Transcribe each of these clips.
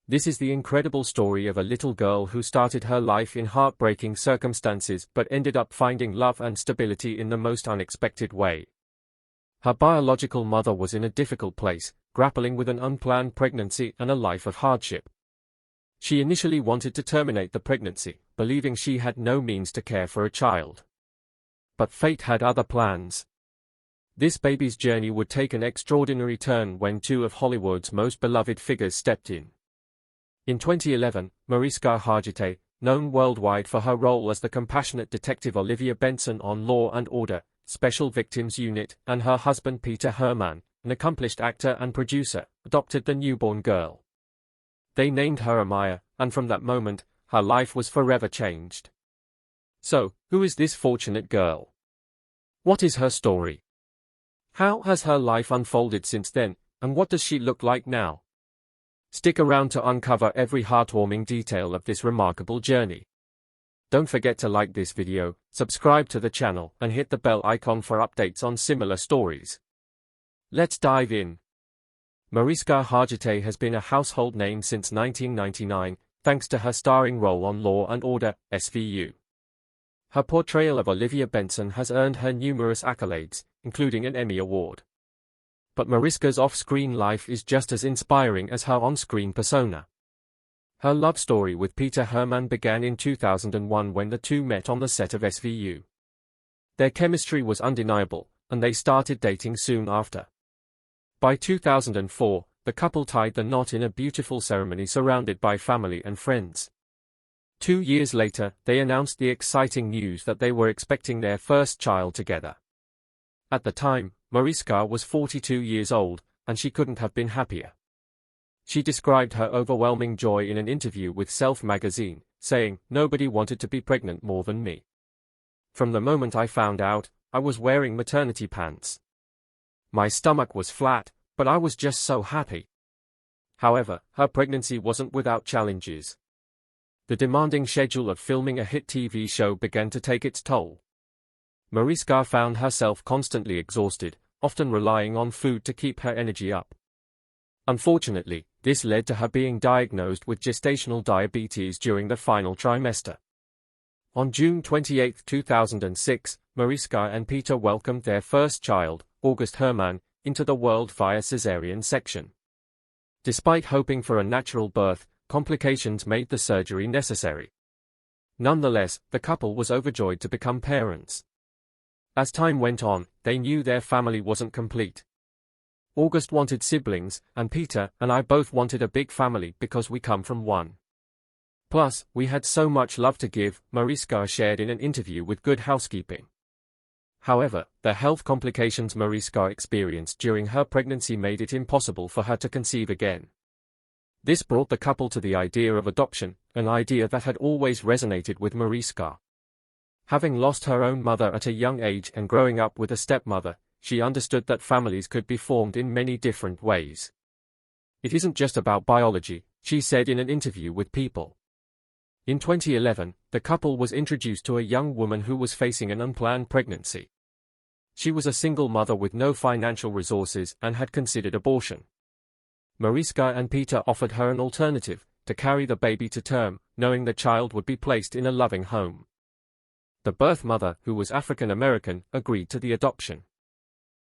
This is the incredible story of a little girl who started her life in heartbreaking circumstances but ended up finding love and stability in the most unexpected way. Her biological mother was in a difficult place, grappling with an unplanned pregnancy and a life of hardship. She initially wanted to terminate the pregnancy, believing she had no means to care for a child. But fate had other plans. This baby's journey would take an extraordinary turn when two of Hollywood's most beloved figures stepped in. In 2011, Mariska Hargitay, known worldwide for her role as the compassionate detective Olivia Benson on Law and Order, Special Victims Unit, and her husband Peter Hermann, an accomplished actor and producer, adopted the newborn girl. They named her Amaya, and from that moment, her life was forever changed. So, who is this fortunate girl? What is her story? How has her life unfolded since then, and what does she look like now? Stick around to uncover every heartwarming detail of this remarkable journey. Don't forget to like this video, subscribe to the channel, and hit the bell icon for updates on similar stories. Let's dive in. Mariska Hargitay has been a household name since 1999, thanks to her starring role on Law and Order, SVU. Her portrayal of Olivia Benson has earned her numerous accolades, including an Emmy Award. But Mariska's off-screen life is just as inspiring as her on-screen persona. Her love story with Peter Hermann began in 2001 when the two met on the set of SVU. Their chemistry was undeniable, and they started dating soon after. By 2004, the couple tied the knot in a beautiful ceremony surrounded by family and friends. 2 years later, they announced the exciting news that they were expecting their first child together. At the time, Mariska was 42 years old, and she couldn't have been happier. She described her overwhelming joy in an interview with Self magazine, saying, "Nobody wanted to be pregnant more than me. From the moment I found out, I was wearing maternity pants. My stomach was flat, but I was just so happy." However, her pregnancy wasn't without challenges. The demanding schedule of filming a hit TV show began to take its toll. Mariska found herself constantly exhausted, often relying on food to keep her energy up. Unfortunately, this led to her being diagnosed with gestational diabetes during the final trimester. On June 28, 2006, Mariska and Peter welcomed their first child, August Hermann, into the world via cesarean section. Despite hoping for a natural birth, complications made the surgery necessary. Nonetheless, the couple was overjoyed to become parents. As time went on, they knew their family wasn't complete. August wanted siblings, and Peter and I both wanted a big family because we come from one. Plus, we had so much love to give, Mariska shared in an interview with Good Housekeeping. However, the health complications Mariska experienced during her pregnancy made it impossible for her to conceive again. This brought the couple to the idea of adoption, an idea that had always resonated with Mariska. Having lost her own mother at a young age and growing up with a stepmother, she understood that families could be formed in many different ways. "It isn't just about biology," she said in an interview with People. In 2011, the couple was introduced to a young woman who was facing an unplanned pregnancy. She was a single mother with no financial resources and had considered abortion. Mariska and Peter offered her an alternative, to carry the baby to term, knowing the child would be placed in a loving home. The birth mother, who was African American, agreed to the adoption.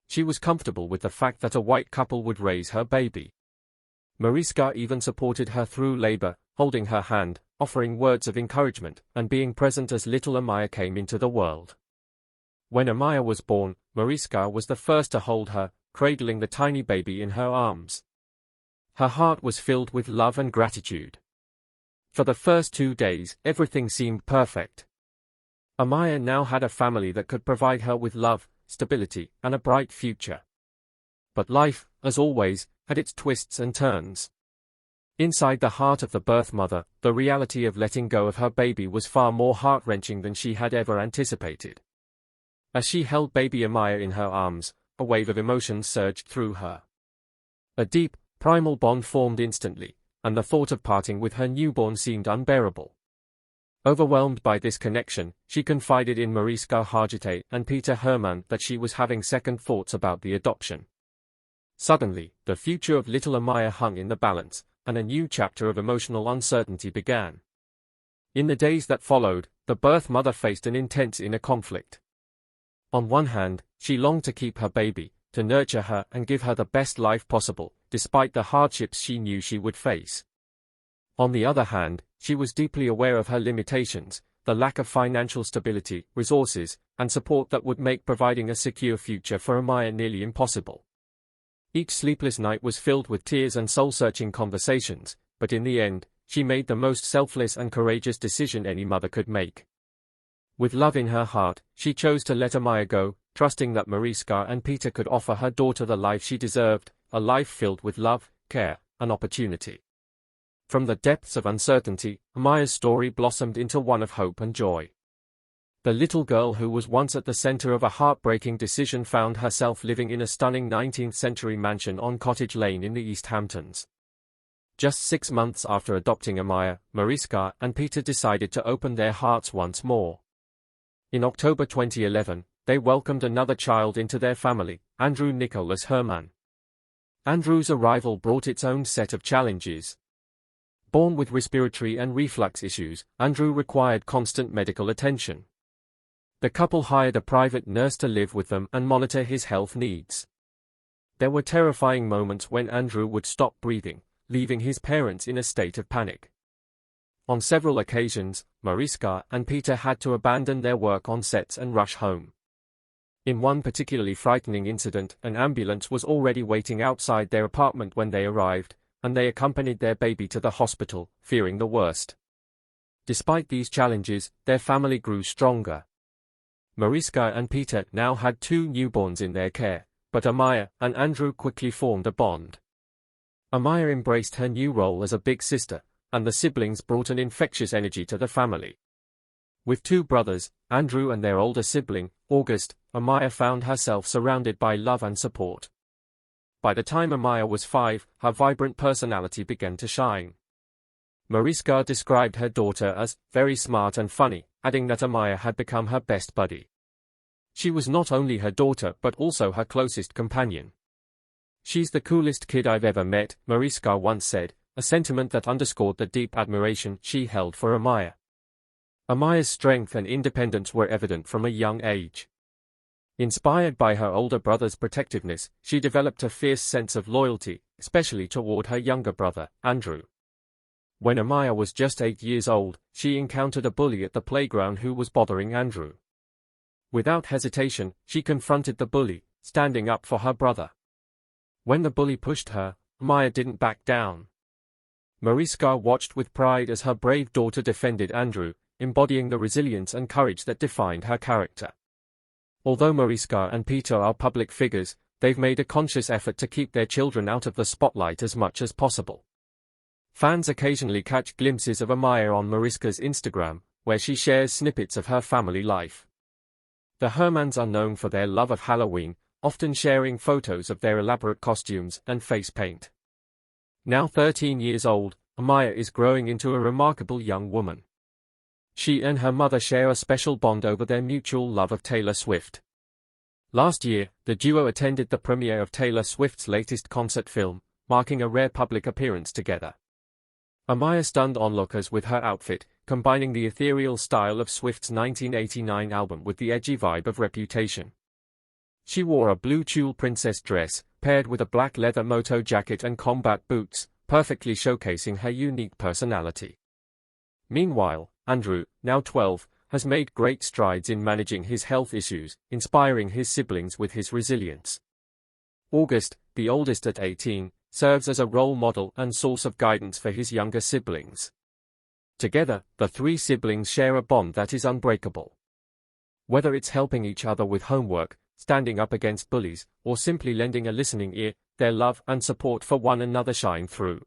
She was comfortable with the fact that a white couple would raise her baby. Mariska even supported her through labor, holding her hand, offering words of encouragement, and being present as little Amaya came into the world. When Amaya was born, Mariska was the first to hold her, cradling the tiny baby in her arms. Her heart was filled with love and gratitude. For the first 2 days, everything seemed perfect. Amaya now had a family that could provide her with love, stability, and a bright future. But life, as always, had its twists and turns. Inside the heart of the birth mother, the reality of letting go of her baby was far more heart-wrenching than she had ever anticipated. As she held baby Amaya in her arms, a wave of emotions surged through her. A deep, primal bond formed instantly, and the thought of parting with her newborn seemed unbearable. Overwhelmed by this connection, she confided in Mariska Hargitay and Peter Hermann that she was having second thoughts about the adoption. Suddenly, the future of little Amaya hung in the balance, and a new chapter of emotional uncertainty began. In the days that followed, the birth mother faced an intense inner conflict. On one hand, she longed to keep her baby, to nurture her and give her the best life possible, despite the hardships she knew she would face. On the other hand, she was deeply aware of her limitations, the lack of financial stability, resources, and support that would make providing a secure future for Amaya nearly impossible. Each sleepless night was filled with tears and soul-searching conversations, but in the end, she made the most selfless and courageous decision any mother could make. With love in her heart, she chose to let Amaya go, trusting that Mariska and Peter could offer her daughter the life she deserved, a life filled with love, care, and opportunity. From the depths of uncertainty, Amaya's story blossomed into one of hope and joy. The little girl who was once at the center of a heartbreaking decision found herself living in a stunning 19th-century mansion on Cottage Lane in the East Hamptons. Just 6 months after adopting Amaya, Mariska and Peter decided to open their hearts once more. In October 2011, they welcomed another child into their family, Andrew Nicholas Hermann. Andrew's arrival brought its own set of challenges. Born with respiratory and reflux issues, Andrew required constant medical attention. The couple hired a private nurse to live with them and monitor his health needs. There were terrifying moments when Andrew would stop breathing, leaving his parents in a state of panic. On several occasions, Mariska and Peter had to abandon their work on sets and rush home. In one particularly frightening incident, an ambulance was already waiting outside their apartment when they arrived, and they accompanied their baby to the hospital, fearing the worst. Despite these challenges, their family grew stronger. Mariska and Peter now had 2 newborns in their care, but Amaya and Andrew quickly formed a bond. Amaya embraced her new role as a big sister, and the siblings brought an infectious energy to the family. With 2 brothers, Andrew and their older sibling, August, Amaya found herself surrounded by love and support. By the time Amaya was 5, her vibrant personality began to shine. Mariska described her daughter as very smart and funny, adding that Amaya had become her best buddy. She was not only her daughter but also her closest companion. "She's the coolest kid I've ever met," Mariska once said, a sentiment that underscored the deep admiration she held for Amaya. Amaya's strength and independence were evident from a young age. Inspired by her older brother's protectiveness, she developed a fierce sense of loyalty, especially toward her younger brother, Andrew. When Amaya was just 8 years old, she encountered a bully at the playground who was bothering Andrew. Without hesitation, she confronted the bully, standing up for her brother. When the bully pushed her, Amaya didn't back down. Mariska watched with pride as her brave daughter defended Andrew, embodying the resilience and courage that defined her character. Although Mariska and Peter are public figures, they've made a conscious effort to keep their children out of the spotlight as much as possible. Fans occasionally catch glimpses of Amaya on Mariska's Instagram, where she shares snippets of her family life. The Hermanns are known for their love of Halloween, often sharing photos of their elaborate costumes and face paint. Now 13 years old, Amaya is growing into a remarkable young woman. She and her mother share a special bond over their mutual love of Taylor Swift. Last year, the duo attended the premiere of Taylor Swift's latest concert film, marking a rare public appearance together. Amaya stunned onlookers with her outfit, combining the ethereal style of Swift's 1989 album with the edgy vibe of Reputation. She wore a blue tulle princess dress, paired with a black leather moto jacket and combat boots, perfectly showcasing her unique personality. Meanwhile, Andrew, now 12, has made great strides in managing his health issues, inspiring his siblings with his resilience. August, the oldest at 18, serves as a role model and source of guidance for his younger siblings. Together, the 3 siblings share a bond that is unbreakable. Whether it's helping each other with homework, standing up against bullies, or simply lending a listening ear, their love and support for one another shine through.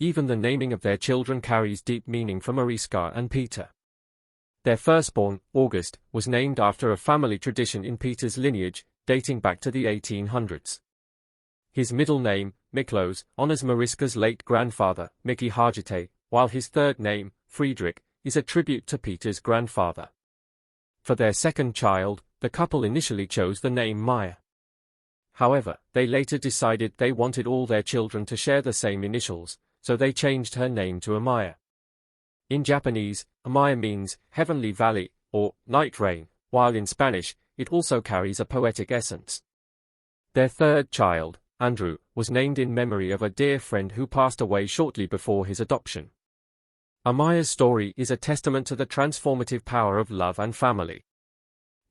Even the naming of their children carries deep meaning for Mariska and Peter. Their firstborn, August, was named after a family tradition in Peter's lineage, dating back to the 1800s. His middle name, Miklos, honors Mariska's late grandfather, Mickey Hargitay, while his third name, Friedrich, is a tribute to Peter's grandfather. For their second child, the couple initially chose the name Maya. However, they later decided they wanted all their children to share the same initials, so they changed her name to Amaya. In Japanese, Amaya means heavenly valley or night rain, while in Spanish, it also carries a poetic essence. Their third child, Andrew, was named in memory of a dear friend who passed away shortly before his adoption. Amaya's story is a testament to the transformative power of love and family.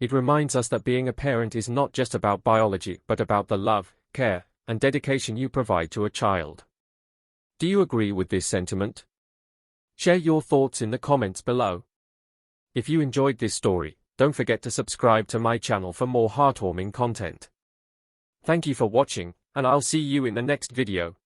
It reminds us that being a parent is not just about biology but about the love, care, and dedication you provide to a child. Do you agree with this sentiment? Share your thoughts in the comments below. If you enjoyed this story, don't forget to subscribe to my channel for more heartwarming content. Thank you for watching, and I'll see you in the next video.